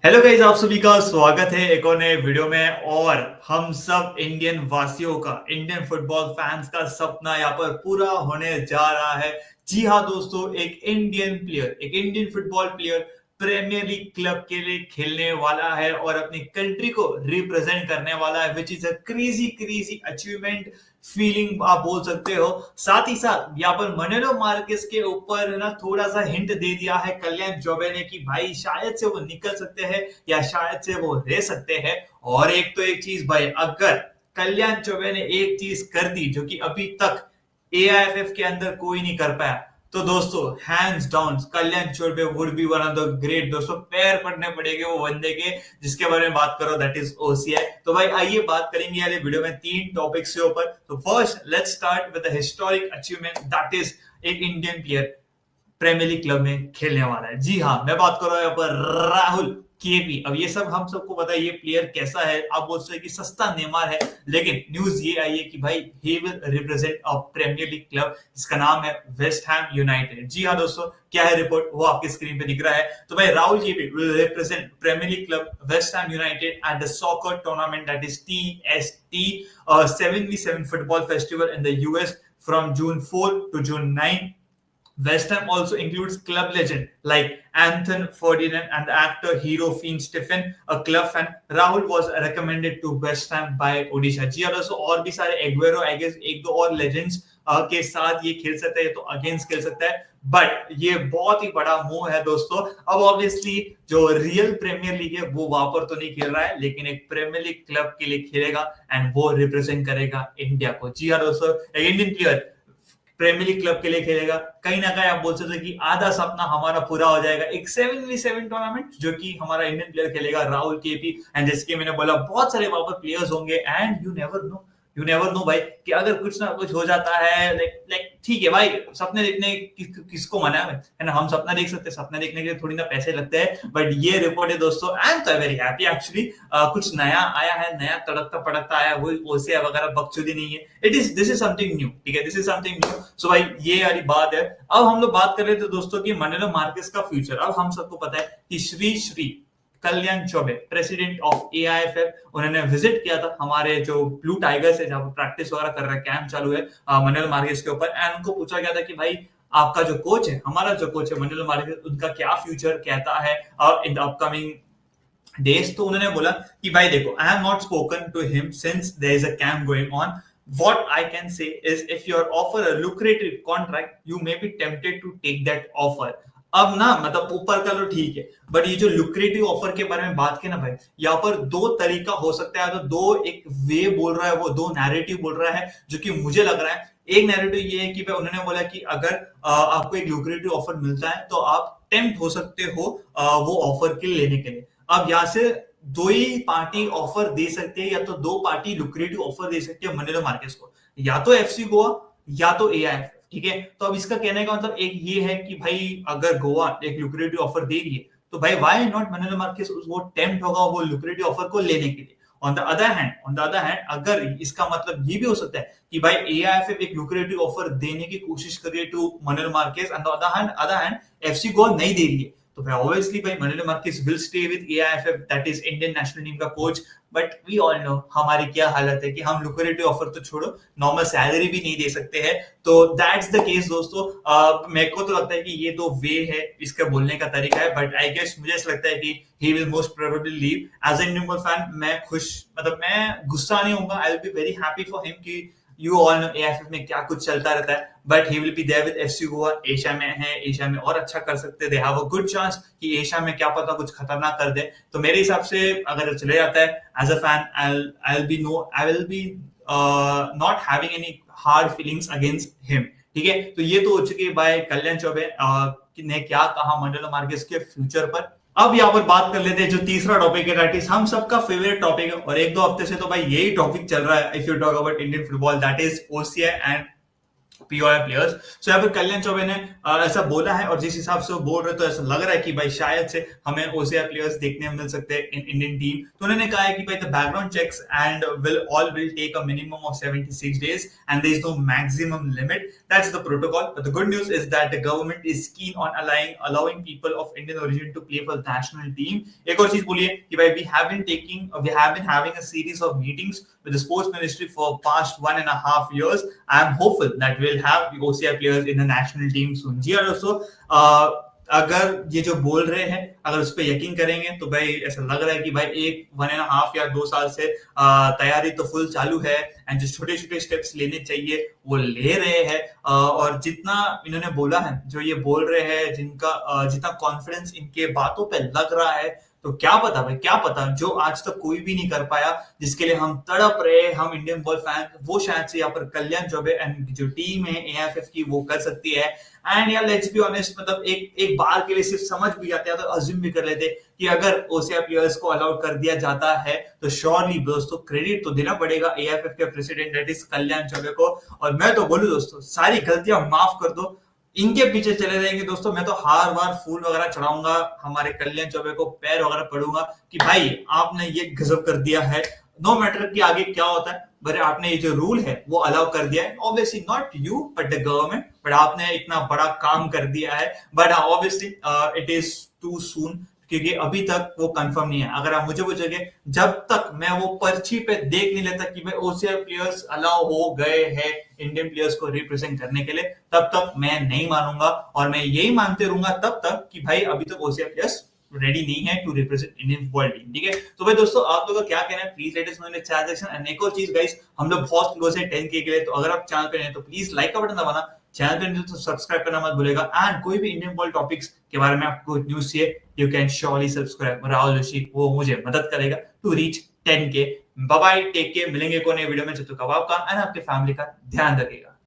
Hello guys, आप सभी का स्वागत है एक और नए वीडियो में। और हम सब इंडियन वासियों का, इंडियन फुटबॉल फैंस का सपना यहाँ पर पूरा होने जा रहा है। जी हाँ दोस्तों, एक इंडियन प्लेयर, एक Indian football player premier league club के लिए खेलने वाला है और अपनी कंट्री को रिप्रेजेंट करने वाला है, which is a crazy crazy achievement feeling आप बोल सकते हो। साथ ही साथ यहाँ पर मनेलो मार्केस के ऊपर ना थोड़ा सा हिंट दे दिया है कल्याण चौबे ने कि भाई शायद से वो निकल सकते हैं या शायद से वो रह सकते हैं। और एक तो एक चीज भाई, अगर कल्याण चौबे ने एक चीज कर दी जो कि अभी तक एआईएफएफ के अंदर कोई नहीं कर पाया, तो दोस्तों hands down Kalyan Choubey would be one of the great. दोस्तों पैर पड़ने पड़ेंगे वो बंदे के जिसके बारे में बात करो, दैट इज ओसीआई। तो भाई आइए बात करेंगे यार वीडियो में तीन टॉपिक्स के ऊपर। तो first let's start with the historic achievement, that is एक Indian player premier league club में खेलने वाला है। जी हाँ, मैं बात कर रहा हूं यहाँ पर राहुल केपी। अब ये सब हम सबको पता है ये प्लेयर कैसा है, आप बोल सकते हैं कि सस्ता नेमार है, लेकिन न्यूज ये आई है कि भाई he will represent a premier league club, जिसका नाम है वेस्ट हैम यूनाइटेड। जी हाँ दोस्तों, क्या है रिपोर्ट वो आपकी स्क्रीन पे दिख रहा है। तो भाई Rahul KP will represent premier league club West Ham United at the soccer tournament that is TST 7v7 football festival in the US from June 4 to June 9. West Ham also includes club legend like Anthony Ferdinand and the actor hero Fiend Stephen, a club fan. Rahul was recommended to West Ham by Odisha. जी दोस्तों, और भी सारे Agüero I guess एक दो और legends के साथ ये खेल सकता है, तो अगेंस्ट खेल सकता है। बट ये बहुत ही बड़ा मूव है दोस्तों। अब ऑब्वियसली जो रियल प्रीमियर लीग है वो वहां पर तो नहीं खेल रहा है, लेकिन एक प्रीमियर लीग क्लब के लिए खेलेगा एंड वो रिप्रेजेंट करेगा इंडिया को। जी हाँ दोस्तों, एक Indian player premier league club के लिए खेलेगा। कहीं ना कहीं आप बोल सकते हैं कि आधा सपना हमारा पूरा हो जाएगा। एक 7v7 टूर्नामेंट जो कि हमारा इंडियन प्लेयर खेलेगा राहुल केपी, एंड जैसे कि मैंने बोला बहुत सारे वहां पर प्लेयर्स होंगे एंड यू नेवर नो भाई कि अगर कुछ ना कुछ हो जाता है। लाइक ठीक है भाई, सपने देखने किसको मना है ना, हम सपना देख सकते हैं, सपना देखने के लिए थोड़ी ना पैसे लगते हैं। बट ये रिपोर्ट है दोस्तों, I am very happy actually. कुछ नया आया है, नया तड़कता पड़कता आया, वो ओसे वगैरह बकचोदी नहीं है। दिस इज समथिंग न्यू, ठीक है, दिस इज समथिंग न्यू। सो भाई ये वाली बात है। अब हम लोग बात कर रहे थे दोस्तों कि मनेलो मार्केस का फ्यूचर। अब हम सबको पता है कि Shri Shri Kalyan Choubey, president of AIFF, उन्होंने विजिट किया था हमारे जो ब्लू टाइगर्स है, जहां पर प्रैक्टिस वगैरह कर रहे हैं, कैंप चालू है मनेलो मार्केस के ऊपर। एंड उनको पूछा गया था कि भाई आपका जो कोच है, हमारा जो कोच है मनेलो मार्केस, उनका क्या फ्यूचर कहता है इन द अपकमिंग डेज। तो उन्होंने बोला कि भाई देखो, I have not spoken to him since there is a camp going on. What I can say is if you are offered a lucrative contract, you may be tempted to take that offer. अब ना मतलब ऊपर का तो ठीक है, but ये जो लुक्रेटिव ऑफर के बारे में बात की ना भाई, यहाँ पर दो तरीका हो सकता है। तो दो एक वे बोल रहा है, वो दो नैरेटिव बोल रहा है जो कि मुझे लग रहा है। एक नैरेटिव ये है कि भाई उन्होंने बोला कि अगर आपको एक लुक्रेटिव ऑफर मिलता है तो आप टेम्प्ट हो सकते हो वो ऑफर के लेने के लिए। अब यहाँ से दो ही पार्टी ऑफर दे सकते हैं, या तो दो पार्टी लुक्रेटिव ऑफर दे सकते हैं मनेलो मार्केस को, या तो एफसी गोवा या तो एआईएफ। ठीक है, तो अब इसका कहने का मतलब एक ये है कि भाई अगर गोवा एक लुक्रेटिव ऑफर दे रही है तो भाई व्हाई नॉट मनेलो मार्केस वो टेम्प्ट होगा वो लुक्रेटिव ऑफर को लेने के लिए। ऑन द अदर हैंड अगर इसका मतलब ये भी हो सकता है कि भाई एआईएफ एक लुक्रेटिव ऑफर देने की कोशिश कर रही है to Manolo Marquez, and other hand FC Goa नहीं दे रही है, तो भाई ऑब्वियसली भाई Manolo Marquez will stay with AIFF, that is Indian national team का कोच। बट वी ऑल नो हमारी क्या हालत है कि हम लुक्रेटिव ऑफर तो छोड़ो, नॉर्मल सैलरी भी नहीं दे सकते हैं। तो दैट्स द केस दोस्तों। मेरे को तो लगता है कि ये तो वे है, इसका बोलने का तरीका है। बट आई गेस मुझे ऐसा लगता है कि he will most probably leave. As a Indian fan मैं खुश, मतलब मैं गुस्सा नहीं होऊंगा, I will be very happy for him कि यू ऑल नो एआईएफएफ में क्या कुछ चलता रहता है। But he will be there with FC Goa. Asia में है, एशिया में और अच्छा कर सकते, they have a good chance कि एशिया में क्या पता कुछ खतरनाक कर दे। तो मेरे हिसाब से अगर चले जाता है as a fan, I will be not having any hard feelings against him. ठीक है, तो ये तो हो चुकी है भाई कल्याण चौबे ने क्या कहा मनेलो मार्केस के फ्यूचर पर। अब यहाँ पर बात कर लेते हैं जो तीसरा टॉपिक है, दैट इज हम सबका फेवरेट टॉपिक है, और एक दो हफ्ते से तो भाई यही टॉपिक चल रहा है if you talk about Indian football, that is OCI and POI players. So यहाँ पे कल्याण चौबे ने ऐसा बोला है, और जिस हिसाब से वो बोल रहे तो ऐसा लग रहा है कि भाई शायद से हमें ओसीआई प्लेयर्स देखने मिल सकते हैं इन इंडियन टीम। तो उन्होंने कहा है कि भाई the background checks and will take a minimum of 76 days and there is no maximum limit. That's the protocol. But the good news is that the government is keen on allowing people of Indian origin to play for the national team. एक और चीज बोलिए कि भाई we have been having a series of meetings with the sports ministry for past 1.5 years. I am hopeful that we'll have OCI players in the national team soon. जी हाँ दोस्तों, अगर ये जो बोल रहे हैं अगर उस पर यकीन करेंगे तो भाई ऐसा लग रहा है कि भाई 1.5 या 2 साल से तैयारी तो फुल चालू है, एंड जो छोटे छोटे स्टेप्स लेने चाहिए वो ले रहे हैं। और जितना इन्होंने बोला है, जो ये बोल रहे हैं, जितना कॉन्फिडेंस इनके बातों पे लग रहा है, तो क्या पता भाई, क्या पता जो आज तक कोई भी नहीं कर पाया, जिसके लिए हम तड़प रहे हम इंडियन बॉल फैन, वो शायद से यहाँ पर कल्याण चौबे एंड जो टीम है एएफएफ की वो कर सकती है। एंड यार लेट्स बी ऑनेस्ट, मतलब एक बार के लिए सिर्फ समझ भी जाते हैं तो अज्यूम भी कर लेते कि अगर ओसीआई प्लेयर्स को अलाउड कर दिया जाता है तो श्योरली दोस्तों क्रेडिट तो देना पड़ेगा एएफएफ के प्रेसिडेंट दैट इज कल्याण चौबे को। और मैं तो बोलूं दोस्तों, सारी गलतियां माफ कर दो, इनके पीछे चले जाएंगे दोस्तों। मैं तो हर बार फूल वगैरह चढ़ाऊंगा, हमारे कल्याण चौबे को पैर वगैरह पड़ूंगा कि भाई आपने ये गजब कर दिया है। नो मैटर कि आगे क्या होता है, बट आपने ये जो रूल है वो अलाउ कर दिया है। Obviously not you but the government, but आपने इतना बड़ा काम कर दिया है। But obviously it is too soon, क्योंकि अभी तक वो कंफर्म नहीं है। अगर आप मुझे पूछोगे, जब तक मैं वो पर्ची पे देख नहीं लेता कि भाई ओसीआई प्लेयर्स अलाउ हो गए हैं इंडियन प्लेयर्स को रिप्रेजेंट करने के लिए, तब तक मैं नहीं मानूंगा। और मैं यही मानते रहूंगा तब तक कि भाई अभी तक ओसीआई प्लेयर्स रेडी नहीं है to represent Indian world team. ठीक है, तो भाई दोस्तों आप लोगों का क्या कहना है, please let us know in the chat section. And एक और चीज गाइस, हम लोग बहुत क्लोज है 10K के लिए, तो अगर आप चैनल पे नए तो प्लीज लाइक का बटन दबाना, चैनल पे नहीं तो सब्सक्राइब करना मत भूलेगा। एंड कोई भी इंडियन बॉल टॉपिक्स के बारे में आपको न्यूज़ चाहिए, you can surely subscribe Rahul Joshi, वो मुझे मदद करेगा to reach 10K। Bye bye, take care, मिलेंगे कोई नए वीडियो में। जब तक आप का एंड आपके फैमिली का ध्यान रखिएगा।